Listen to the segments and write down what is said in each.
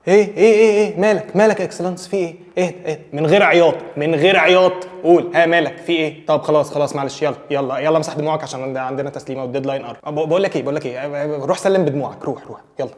ايه مالك يا اكسلانس؟ في ايه؟ ايه من غير عياط، من غير عياط، قول ها مالك في ايه؟ طب خلاص معلش، يلا امسح دموعك عشان عندنا تسليمه والديدلاين قرب. بقول لك ايه، روح سلم بدموعك، روح يلا.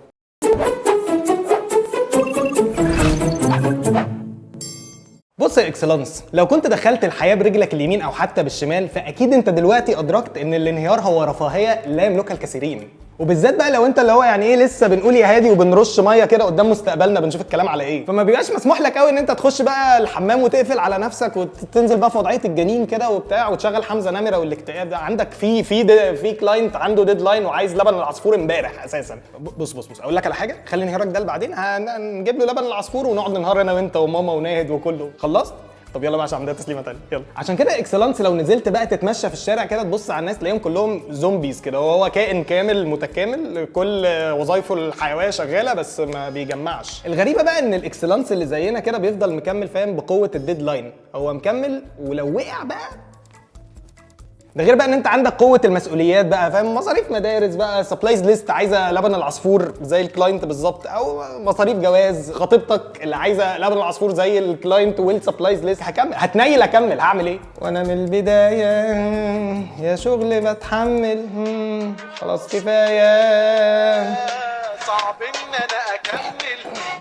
بص يا اكسلانس، لو كنت دخلت الحياه برجلك اليمين او حتى بالشمال، فاكيد انت دلوقتي ادركت ان الانهيار هو رفاهيه لا يملكها الكثيرين. وبالذات بقى لو انت اللي هو يعني ايه لسه بنقول يا هادي وبنرش ميه كده قدام مستقبلنا بنشوف الكلام على ايه، فما بيبقاش مسموح لك قوي ان انت تخش بقى الحمام وتقفل على نفسك وتنزل بقى في وضعيه الجنين كده وبتاع وتشغل حمزه نمره والاكتئاب ده. عندك في كلاينت عنده ديدلاين وعايز لبن العصفور امبارح اساسا. بص اقول لك على حاجه، خلي انهيارك ده بعدين، هنجيب له لبن العصفور ونقعد ننهار انا وانت وماما وناهد وكله. خلصت؟ طب يلا بقى عشان عندنا تسليمه تانيه، يلا. عشان كده اكسلانس لو نزلت بقى تتمشى في الشارع كده تبص على الناس تلاقيهم كلهم زومبيز كده، وهو كائن كامل متكامل كل وظايفه الحيويه شغاله بس ما بيجمعش. الغريبه بقى ان الاكسلانس اللي زينا كده بيفضل مكمل، فاهم، بقوه الديدلاين، هو مكمل ولو وقع بقى ده غير بقى ان انت عندك قوه المسؤوليات بقى، فاهم، مصاريف مدارس بقى، سبلايز ليست عايزه لبن العصفور زي الكلاينت بالظبط، او مصاريف جواز خطيبتك اللي عايزه لبن العصفور زي الكلاينت والسبلايز ليست. هكمل هتنيل اكمل، هعمل ايه وانا من البدايه يا شغل بتحمل، خلاص كفايه، صعب ان انا اكمل.